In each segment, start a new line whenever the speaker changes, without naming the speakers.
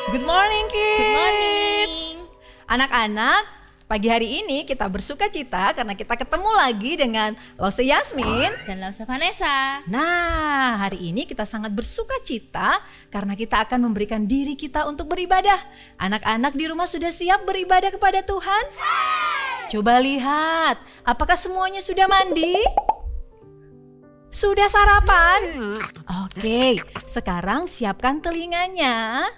Good morning, kids.
Good morning.
Anak-anak, pagi hari ini kita bersuka cita karena kita ketemu lagi dengan Lose Yasmin
dan Lose Vanessa.
Nah, hari ini kita sangat bersuka cita karena kita akan memberikan diri kita untuk beribadah. Anak-anak di rumah sudah siap beribadah kepada Tuhan? Coba lihat, apakah semuanya sudah mandi? Sudah sarapan? Oke, sekarang siapkan telinganya.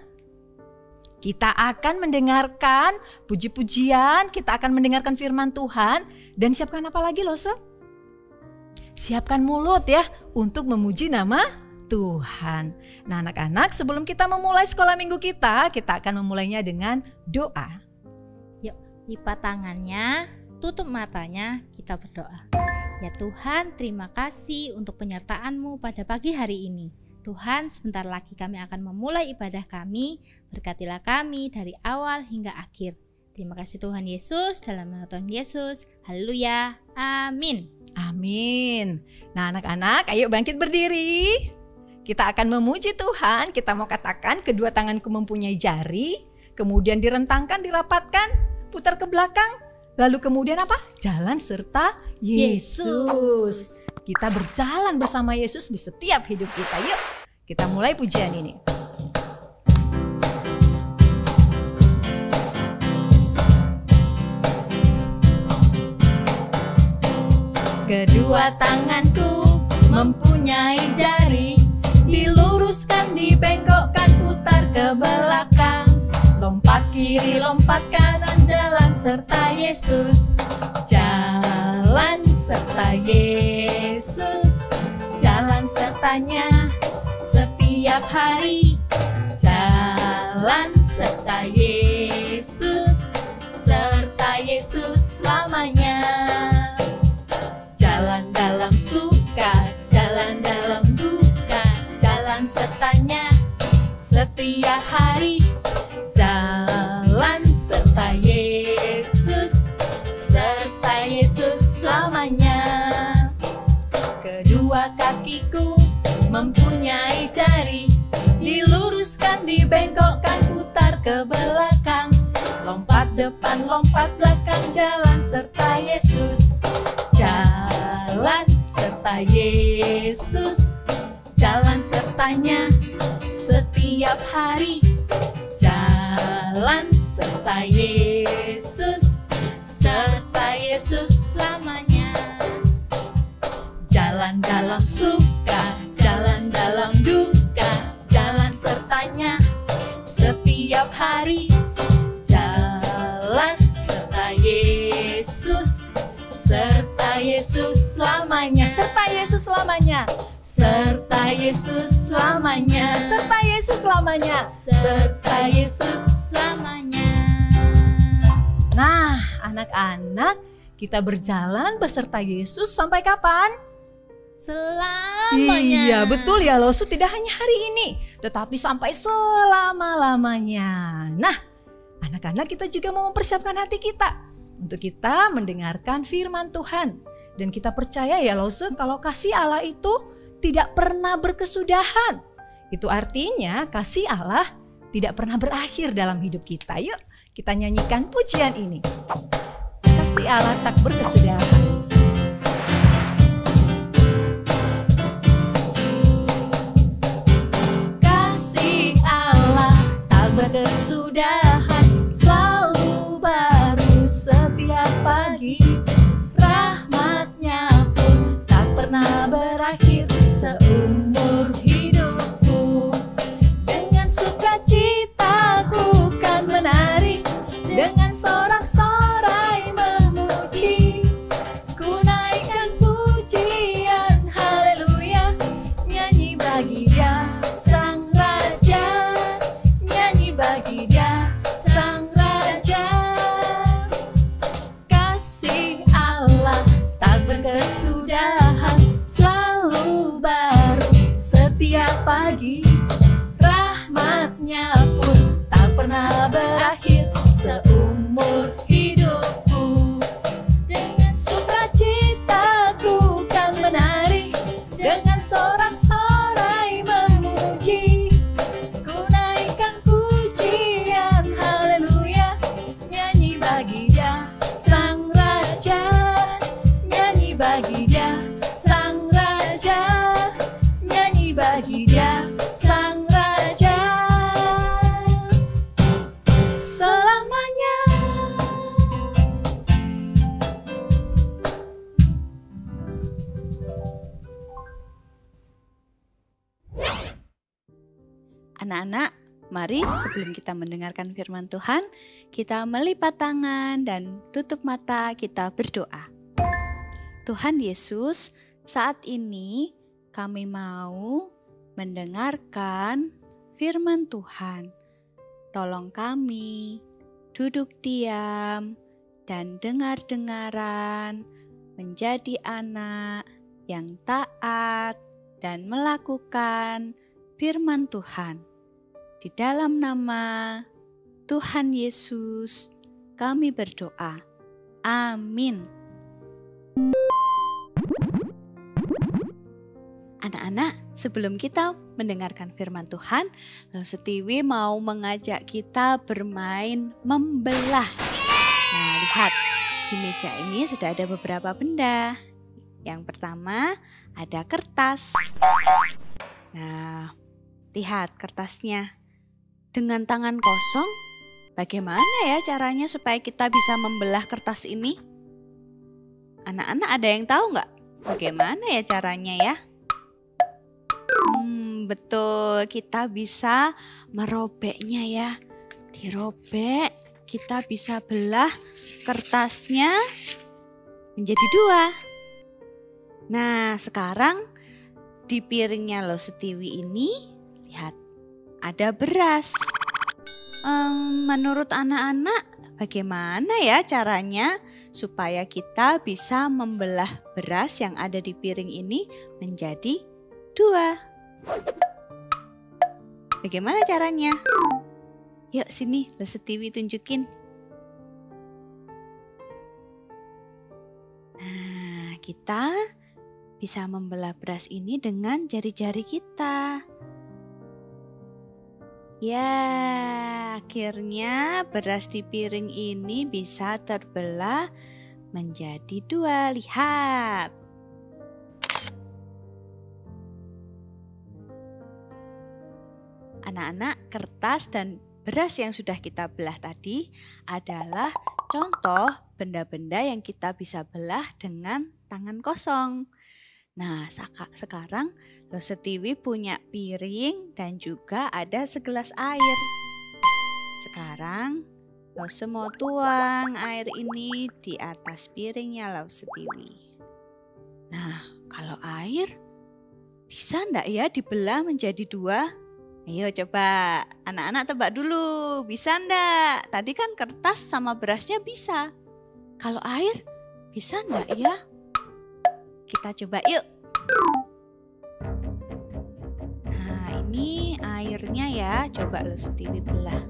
Kita akan mendengarkan puji-pujian, kita akan mendengarkan firman Tuhan. Dan siapkan apa lagi, Lose? Siapkan mulut ya untuk memuji nama Tuhan. Nah, anak-anak, sebelum kita memulai sekolah minggu kita akan memulainya dengan doa.
Yuk, lipat tangannya, tutup matanya, kita berdoa. Ya Tuhan, terima kasih untuk penyertaan-Mu pada pagi hari ini. Tuhan, sebentar lagi kami akan memulai ibadah kami. Berkatilah kami dari awal hingga akhir. Terima kasih Tuhan Yesus, dalam nama Tuhan Yesus. Haleluya. Amin.
Amin. Nah, anak-anak, ayo bangkit berdiri. Kita akan memuji Tuhan. Kita mau katakan kedua tanganku mempunyai jari, kemudian direntangkan, dirapatkan, putar ke belakang, lalu kemudian apa? Jalan serta Yesus. Kita berjalan bersama Yesus di setiap hidup kita. Yuk, kita mulai pujian ini.
Kedua tanganku mempunyai jari, diluruskan, dibengkokkan, putar ke belakang. Lompat kiri, lompat kanan, jalan serta Yesus. Jalan serta Yesus, jalan sertanya setiap hari. Jalan serta Yesus, serta Yesus selamanya. Jalan dalam suka, jalan dalam duka, jalan sertanya setiap hari. Jalan serta Yesus, serta Yesus selamanya. Kedua kakiku mempunyai jari, diluruskan, dibengkokkan, putar ke belakang. Lompat depan, lompat belakang, jalan serta Yesus. Jalan serta Yesus, jalan sertanya setiap hari. Jalan serta Yesus, serta Yesus selamanya. Jalan dalam suka, jalan dalam duka, jalan sertanya setiap hari. Jalan serta Yesus, serta Yesus selamanya. Serta Yesus selamanya. Serta Yesus selamanya. Serta Yesus selamanya. Serta Yesus selamanya.
Nah, anak-anak, kita berjalan beserta Yesus sampai kapan?
Selamanya.
Iya, betul ya, Lose. Tidak hanya hari ini, tetapi sampai selama-lamanya. Nah, anak-anak, kita juga mau mempersiapkan hati kita untuk kita mendengarkan firman Tuhan. Dan kita percaya ya, Lose, kalau kasih Allah itu tidak pernah berkesudahan. Itu artinya kasih Allah tidak pernah berakhir dalam hidup kita. Yuk, kita nyanyikan pujian ini. Kasih Allah tak berkesudahan.
Kasih Allah tak berkesudahan, selalu baru setiap pagi. Rahmatnya pun tak pernah berakhir seumur hidupku. Dengan sukacita ku kan menari, dengan sorak-sorai memuji. Ku naikkan pujian, haleluya, nyanyi bagi Dia Sang Raja, nyanyi bagi Dia Sang Raja. Kasih Allah tak berkesudahan, selalu baru setiap pagi. Rahmatnya pun tak pernah berakhir seumur hidupku. Dengan sukacita ku kan menari, dengan sorak-sorai memuji. Ku naikkan puji
bagi Dia Sang Raja, nyanyi bagi Dia Sang Raja selamanya.
Anak-anak, mari sebelum kita mendengarkan firman Tuhan, kita melipat tangan dan tutup mata, kita berdoa. Tuhan Yesus, saat ini kami mau mendengarkan firman Tuhan. Tolong kami duduk diam dan dengar-dengaran, menjadi anak yang taat dan melakukan firman Tuhan. Di dalam nama Tuhan Yesus kami berdoa. Amin. Anak-anak, sebelum kita mendengarkan firman Tuhan, Lo Setiwi mau mengajak kita bermain membelah. Nah, lihat, di meja ini sudah ada beberapa benda. Yang pertama, ada kertas. Nah, lihat kertasnya. Dengan tangan kosong, bagaimana ya caranya supaya kita bisa membelah kertas ini? Anak-anak ada yang tahu nggak bagaimana ya caranya ya? Betul, kita bisa merobeknya ya. Dirobek, kita bisa belah kertasnya menjadi dua. Nah, sekarang di piringnya Lo Setiwi ini, lihat, ada beras. Menurut anak-anak, bagaimana ya caranya supaya kita bisa membelah beras yang ada di piring ini menjadi dua? Bagaimana caranya? Yuk sini, Lo Setiwi tunjukin. Nah, kita bisa membelah beras ini dengan jari-jari kita. Ya, akhirnya beras di piring ini bisa terbelah menjadi dua. Lihat. Anak-anak, kertas dan beras yang sudah kita belah tadi adalah contoh benda-benda yang kita bisa belah dengan tangan kosong. Nah, sekarang Lo Setiwi punya piring dan juga ada segelas air. Sekarang Lo mau tuang air ini di atas piringnya Lo Setiwi. Nah, kalau air bisa enggak ya dibelah menjadi dua? Ayo coba anak-anak tebak dulu, bisa enggak? Tadi kan kertas sama berasnya bisa. Kalau air bisa enggak ya? Kita coba yuk. Nah, ini airnya ya, coba Lo Setiwi belah.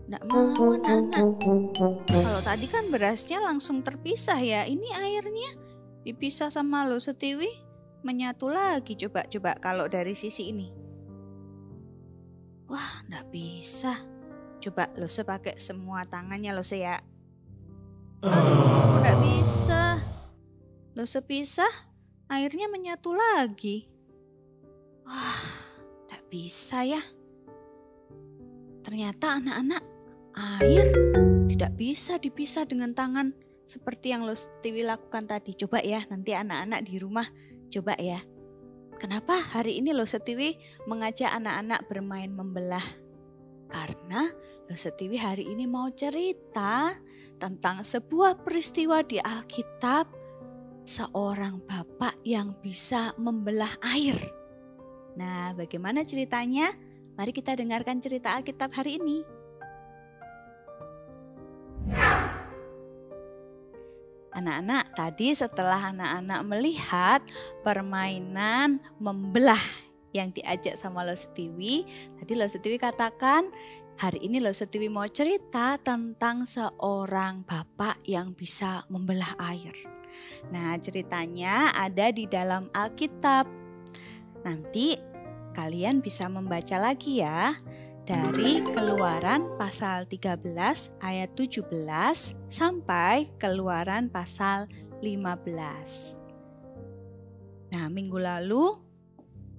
Enggak mau anak-anak. Kalau tadi kan berasnya langsung terpisah ya, ini airnya dipisah sama Lo Setiwi, menyatu lagi. Coba kalau dari sisi ini. Wah, enggak bisa. Coba Lo pakai semua tangannya Lo ya. Aduh, enggak bisa. Lo pisah, airnya menyatu lagi. Wah, enggak bisa ya. Ternyata anak-anak, air tidak bisa dipisah dengan tangan seperti yang Lo Setiwi lakukan tadi. Coba ya, nanti anak-anak di rumah coba ya. Kenapa hari ini Lo Setiwi mengajak anak-anak bermain membelah? Karena Lo Setiwi hari ini mau cerita tentang sebuah peristiwa di Alkitab, seorang bapak yang bisa membelah air. Nah, bagaimana ceritanya? Mari kita dengarkan cerita Alkitab hari ini. Anak-anak, tadi setelah anak-anak melihat permainan membelah yang diajak sama Lo Setiwi, tadi Lo Setiwi katakan, hari ini Lo Setiwi mau cerita tentang seorang bapak yang bisa membelah air. Nah, ceritanya ada di dalam Alkitab. Nanti kalian bisa membaca lagi ya dari Keluaran pasal 13 ayat 17 sampai Keluaran pasal 15. Nah, minggu lalu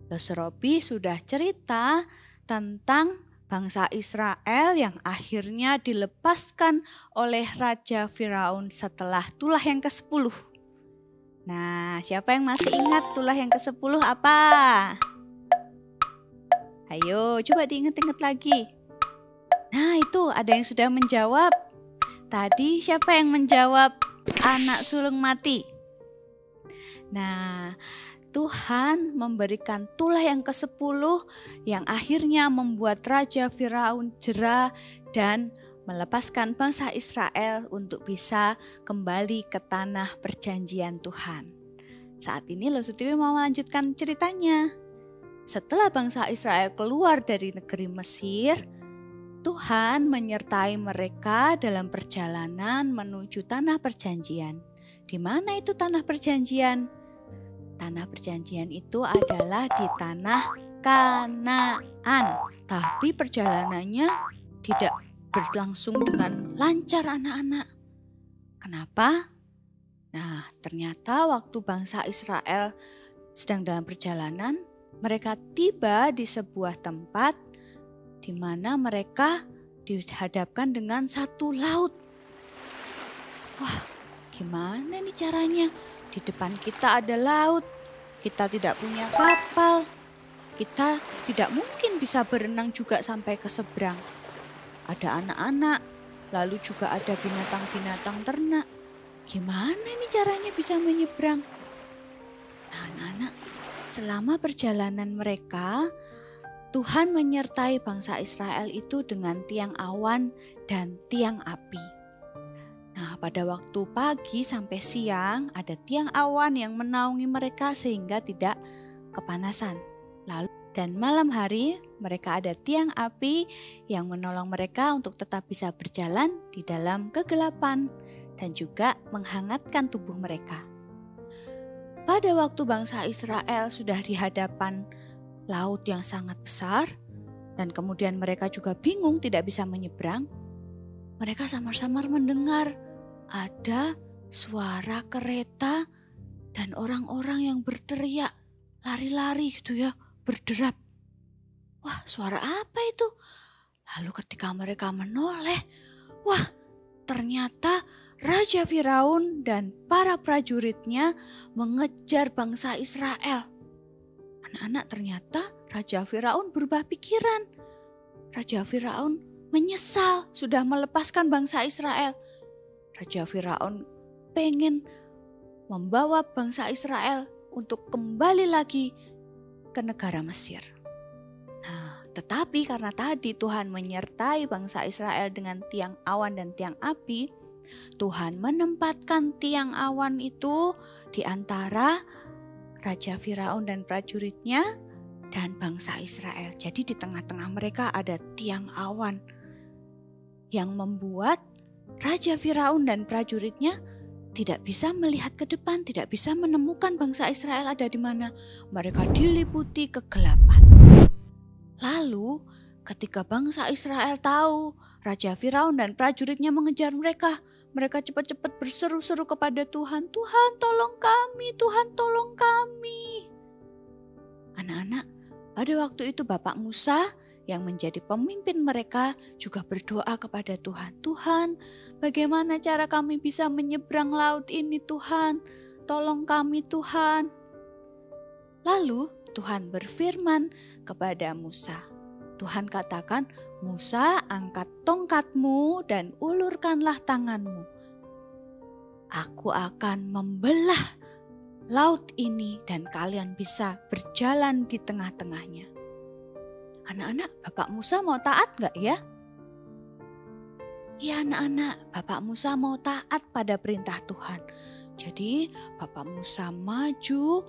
Lost Robi sudah cerita tentang bangsa Israel yang akhirnya dilepaskan oleh Raja Firaun setelah tulah yang ke-10. Nah, siapa yang masih ingat tulah yang ke-10 apa? Ayo, coba diingat-ingat lagi. Nah, itu ada yang sudah menjawab. Tadi siapa yang menjawab? Anak sulung mati. Nah, Tuhan memberikan tulah yang ke-10 yang akhirnya membuat Raja Firaun jera dan melepaskan bangsa Israel untuk bisa kembali ke tanah perjanjian Tuhan. Saat ini Lost TV mau melanjutkan ceritanya. Setelah bangsa Israel keluar dari negeri Mesir, Tuhan menyertai mereka dalam perjalanan menuju tanah perjanjian. Di mana itu tanah perjanjian? Tanah perjanjian itu adalah di tanah Kanaan. Tapi perjalanannya tidak berlangsung dengan lancar anak-anak. Kenapa? Nah, ternyata waktu bangsa Israel sedang dalam perjalanan, mereka tiba di sebuah tempat di mana mereka dihadapkan dengan satu laut. Wah, gimana nih caranya? Di depan kita ada laut, kita tidak punya kapal, kita tidak mungkin bisa berenang juga sampai ke seberang. Ada anak-anak, lalu juga ada binatang-binatang ternak. Gimana nih caranya bisa menyeberang? Nah, anak-anak, selama perjalanan mereka, Tuhan menyertai bangsa Israel itu dengan tiang awan dan tiang api. Nah, pada waktu pagi sampai siang ada tiang awan yang menaungi mereka sehingga tidak kepanasan. Lalu dan malam hari mereka ada tiang api yang menolong mereka untuk tetap bisa berjalan di dalam kegelapan dan juga menghangatkan tubuh mereka. Pada waktu bangsa Israel sudah di hadapan laut yang sangat besar dan kemudian mereka juga bingung tidak bisa menyeberang, mereka samar-samar mendengar ada suara kereta dan orang-orang yang berteriak, lari-lari gitu ya, berderap. Wah, suara apa itu? Lalu ketika mereka menoleh, wah, ternyata Raja Firaun dan para prajuritnya mengejar bangsa Israel. Anak-anak, ternyata Raja Firaun berubah pikiran. Raja Firaun menyesal sudah melepaskan bangsa Israel. Raja Firaun pengen membawa bangsa Israel untuk kembali lagi ke negara Mesir. Nah, tetapi karena tadi Tuhan menyertai bangsa Israel dengan tiang awan dan tiang api, Tuhan menempatkan tiang awan itu di antara Raja Firaun dan prajuritnya dan bangsa Israel. Jadi di tengah-tengah mereka ada tiang awan yang membuat Raja Firaun dan prajuritnya tidak bisa melihat ke depan, tidak bisa menemukan bangsa Israel ada di mana. Mereka diliputi kegelapan. Lalu ketika bangsa Israel tahu Raja Firaun dan prajuritnya mengejar mereka, mereka cepat-cepat berseru-seru kepada Tuhan, Tuhan tolong kami, Tuhan tolong kami. Anak-anak, pada waktu itu Bapak Musa yang menjadi pemimpin mereka juga berdoa kepada Tuhan. Tuhan, bagaimana cara kami bisa menyeberang laut ini Tuhan? Tolong kami Tuhan. Lalu Tuhan berfirman kepada Musa. Tuhan katakan, Musa, angkat tongkatmu dan ulurkanlah tanganmu. Aku akan membelah laut ini dan kalian bisa berjalan di tengah-tengahnya. Anak-anak, Bapak Musa mau taat gak ya? Ya anak-anak, Bapak Musa mau taat pada perintah Tuhan. Jadi Bapak Musa maju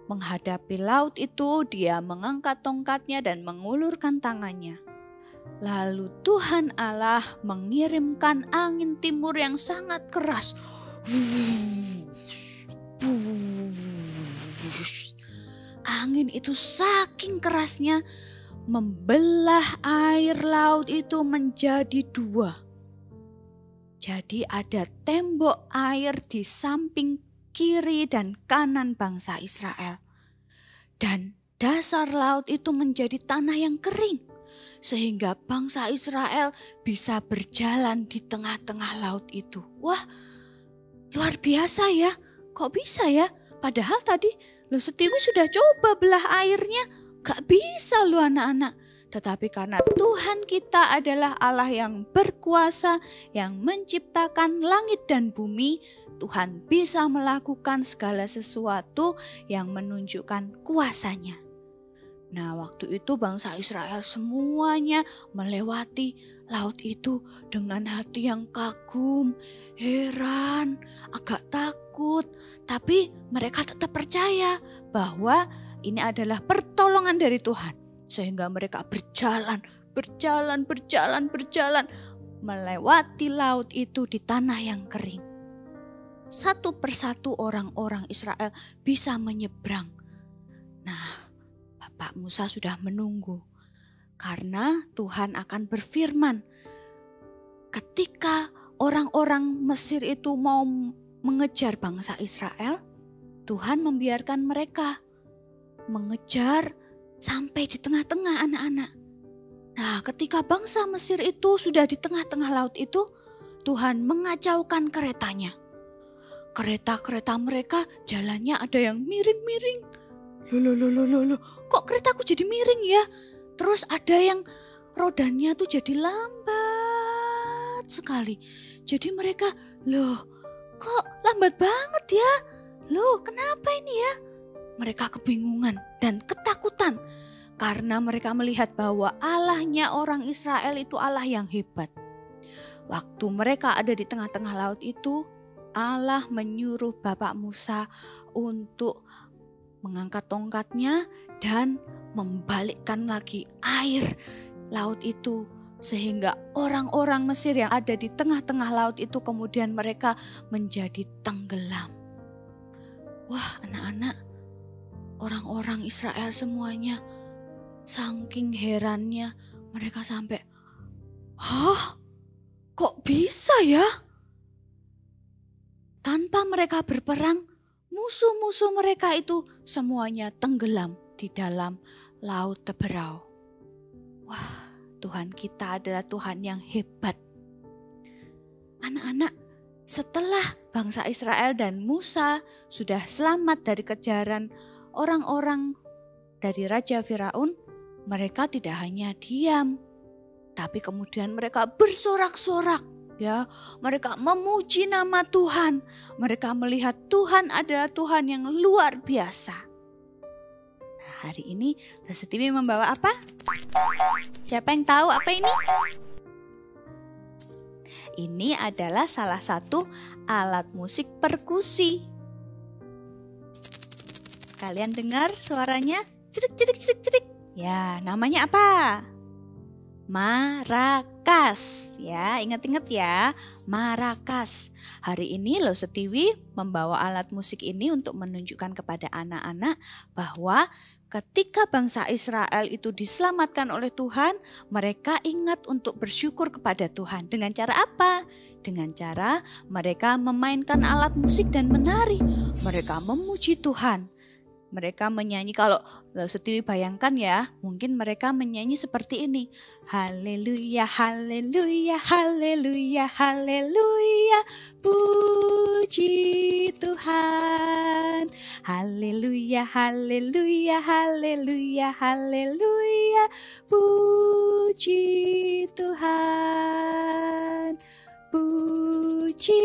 menghadapi laut itu, dia mengangkat tongkatnya dan mengulurkan tangannya. Lalu Tuhan Allah mengirimkan angin timur yang sangat keras. Angin itu saking kerasnya membelah air laut itu menjadi dua. Jadi ada tembok air di samping kiri dan kanan bangsa Israel. Dan dasar laut itu menjadi tanah yang kering. Sehingga bangsa Israel bisa berjalan di tengah-tengah laut itu. Wah, luar biasa ya. Kok bisa ya? Padahal tadi lo Setiwi sudah coba belah airnya. Gak bisa lo anak-anak. Tetapi karena Tuhan kita adalah Allah yang berkuasa, yang menciptakan langit dan bumi, Tuhan bisa melakukan segala sesuatu yang menunjukkan kuasanya. Nah, waktu itu bangsa Israel semuanya melewati laut itu dengan hati yang kagum, heran, agak takut. Tapi mereka tetap percaya bahwa ini adalah pertolongan dari Tuhan. Sehingga mereka berjalan melewati laut itu di tanah yang kering. Satu persatu orang-orang Israel bisa menyeberang. Nah, Bapak Musa sudah menunggu karena Tuhan akan berfirman. Ketika orang-orang Mesir itu mau mengejar bangsa Israel, Tuhan membiarkan mereka mengejar sampai di tengah-tengah anak-anak. Nah, ketika bangsa Mesir itu sudah di tengah-tengah laut itu, Tuhan mengacaukan keretanya. Kereta-kereta mereka jalannya ada yang miring-miring. Loh, kok keretaku jadi miring ya? Terus ada yang rodanya tuh jadi lambat sekali. Jadi mereka, loh kok lambat banget ya? Loh kenapa ini ya? Mereka kebingungan dan ketakutan. Karena mereka melihat bahwa Allahnya orang Israel itu Allah yang hebat. Waktu mereka ada di tengah-tengah laut itu, Allah menyuruh Bapak Musa untuk mengangkat tongkatnya dan membalikkan lagi air laut itu. Sehingga orang-orang Mesir yang ada di tengah-tengah laut itu kemudian mereka menjadi tenggelam. Wah anak-anak, orang-orang Israel semuanya saking herannya mereka sampai, hah? Kok bisa ya? Tanpa mereka berperang, musuh-musuh mereka itu semuanya tenggelam di dalam laut teberau. Wah, Tuhan kita adalah Tuhan yang hebat. Anak-anak, setelah bangsa Israel dan Musa sudah selamat dari kejaran orang-orang dari Raja Firaun, mereka tidak hanya diam, tapi kemudian mereka bersorak-sorak. Ya, mereka memuji nama Tuhan. Mereka melihat Tuhan adalah Tuhan yang luar biasa. Nah, hari ini Setiwi membawa apa? Siapa yang tahu apa ini? Ini adalah salah satu alat musik perkusi. Kalian dengar suaranya? Cedik. Ya, namanya apa? Marakas. Ya, ingat-ingat ya, marakas. Hari ini Setiwi membawa alat musik ini untuk menunjukkan kepada anak-anak bahwa ketika bangsa Israel itu diselamatkan oleh Tuhan, mereka ingat untuk bersyukur kepada Tuhan. Dengan cara apa? Dengan cara mereka memainkan alat musik dan menari. Mereka memuji Tuhan. Mereka menyanyi, kalau Setiwi bayangkan ya, mungkin mereka menyanyi seperti ini. Haleluya, haleluya, haleluya, haleluya, puji Tuhan. Haleluya, haleluya, haleluya, haleluya, puji Tuhan. Puji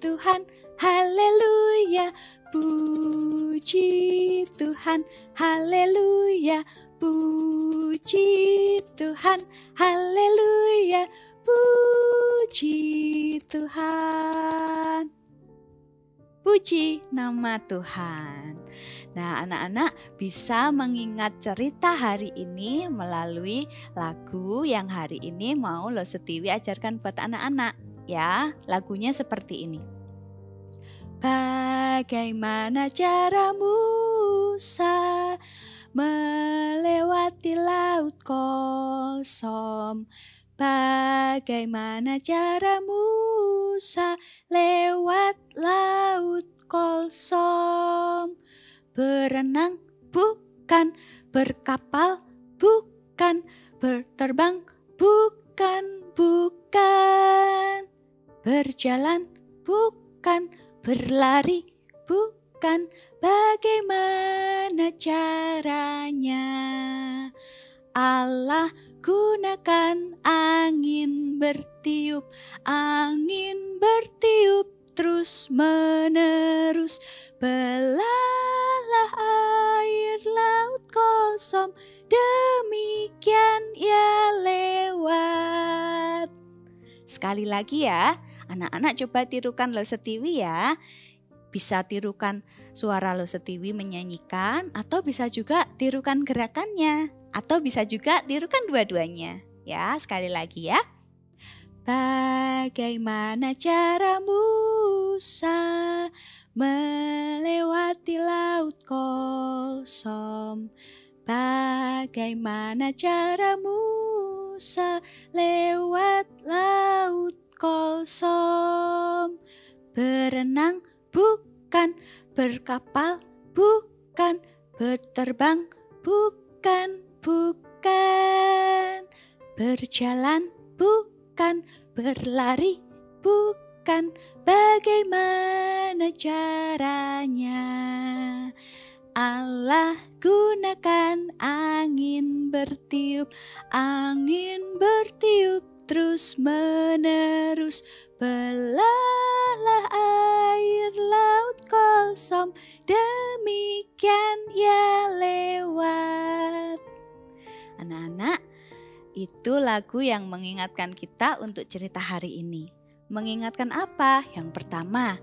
Tuhan, haleluya. Puji Tuhan, haleluya. Puji Tuhan, haleluya. Puji Tuhan. Puji nama Tuhan. Nah, anak-anak bisa mengingat cerita hari ini melalui lagu yang hari ini mau Setiwi ajarkan buat anak-anak. Ya, lagunya seperti ini. Bagaimana cara Musa melewati laut kosong. Bagaimana cara Musa lewat laut kosong? Berenang bukan, berkapal bukan, berterbang bukan, berjalan bukan, berlari bukan. Bagaimana caranya? Allah gunakan angin bertiup terus menerus. Belahlah air laut kosong, demikian ia lewat. Sekali lagi ya, anak-anak coba tirukan Lo Setiwi ya. Bisa tirukan suara Lo Setiwi menyanyikan, atau bisa juga tirukan gerakannya, atau bisa juga tirukan dua-duanya. Ya, sekali lagi ya. Bagaimana cara Musa melewati laut kosong? Bagaimana cara Musa lewat laut kosong? Berenang bukan, berkapal bukan, berterbang bukan, berjalan bukan, berlari bukan. Bagaimana caranya? Allah gunakan angin bertiup terus menerus. Belahlah air laut kosong, demikian ia lewat. Anak-anak, itu lagu yang mengingatkan kita untuk cerita hari ini. Mengingatkan apa? Yang pertama,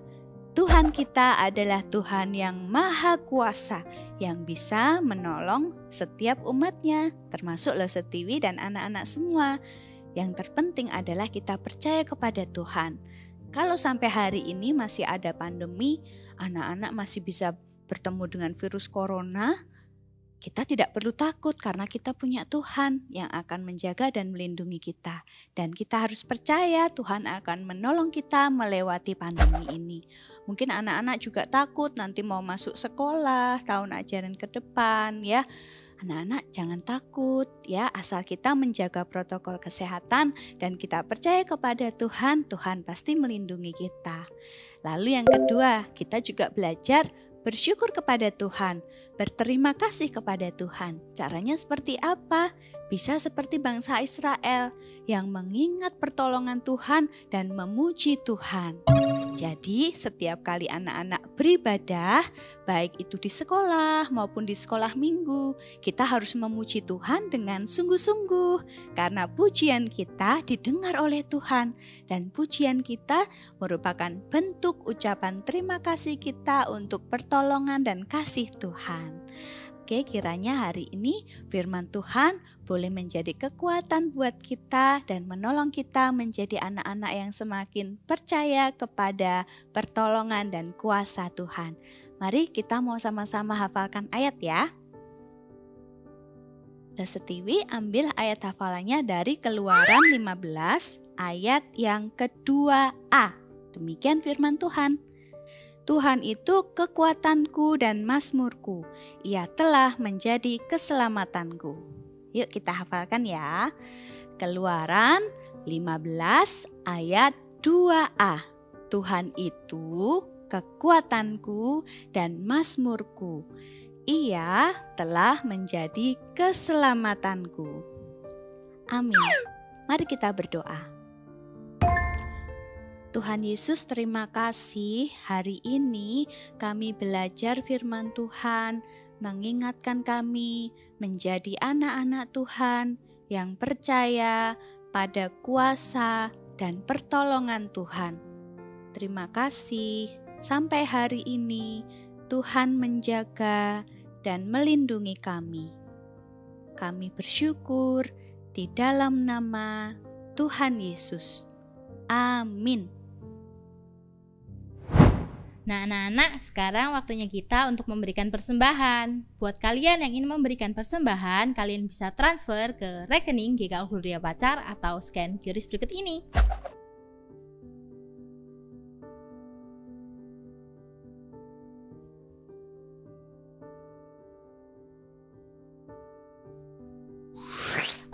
Tuhan kita adalah Tuhan yang Maha Kuasa, yang bisa menolong setiap umatnya, termasuk Lo Setiwi dan anak-anak semua. Yang terpenting adalah kita percaya kepada Tuhan. Kalau sampai hari ini masih ada pandemi, anak-anak masih bisa bertemu dengan virus corona, kita tidak perlu takut karena kita punya Tuhan yang akan menjaga dan melindungi kita. Dan kita harus percaya Tuhan akan menolong kita melewati pandemi ini. Mungkin anak-anak juga takut nanti mau masuk sekolah tahun ajaran ke depan ya. Anak-anak jangan takut ya, asal kita menjaga protokol kesehatan dan kita percaya kepada Tuhan, Tuhan pasti melindungi kita. Lalu yang kedua, kita juga belajar bersyukur kepada Tuhan, berterima kasih kepada Tuhan. Caranya seperti apa? Bisa seperti bangsa Israel yang mengingat pertolongan Tuhan dan memuji Tuhan. Jadi setiap kali anak-anak beribadah, baik itu di sekolah maupun di sekolah minggu, kita harus memuji Tuhan dengan sungguh-sungguh. Karena pujian kita didengar oleh Tuhan dan pujian kita merupakan bentuk ucapan terima kasih kita untuk pertolongan dan kasih Tuhan. Oke, kiranya hari ini firman Tuhan boleh menjadi kekuatan buat kita dan menolong kita menjadi anak-anak yang semakin percaya kepada pertolongan dan kuasa Tuhan. Mari kita mau sama-sama hafalkan ayat ya. Lo Setiwi ambil ayat hafalannya dari Keluaran 15 ayat yang kedua A. Demikian firman Tuhan. Tuhan itu kekuatanku dan mazmurku, Ia telah menjadi keselamatanku. Yuk kita hafalkan ya. Keluaran 15 ayat 2a. Tuhan itu kekuatanku dan mazmurku, Ia telah menjadi keselamatanku. Amin. Mari kita berdoa. Tuhan Yesus, terima kasih hari ini kami belajar firman Tuhan, mengingatkan kami menjadi anak-anak Tuhan yang percaya pada kuasa dan pertolongan Tuhan. Terima kasih, sampai hari ini Tuhan menjaga dan melindungi kami. Kami bersyukur di dalam nama Tuhan Yesus. Amin.
Nah anak-anak, sekarang waktunya kita untuk memberikan persembahan. Buat kalian yang ingin memberikan persembahan, kalian bisa transfer ke rekening GKU Gloria Pacar atau scan QRIS berikut ini.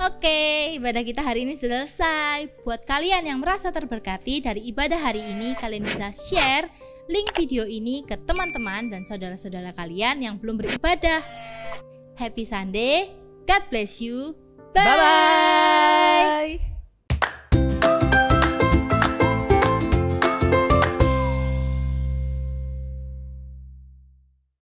Oke, ibadah kita hari ini selesai. Buat kalian yang merasa terberkati dari ibadah hari ini, kalian bisa share link video ini ke teman-teman dan saudara-saudara kalian yang belum beribadah. Happy Sunday, God bless you, bye.
Bye-bye.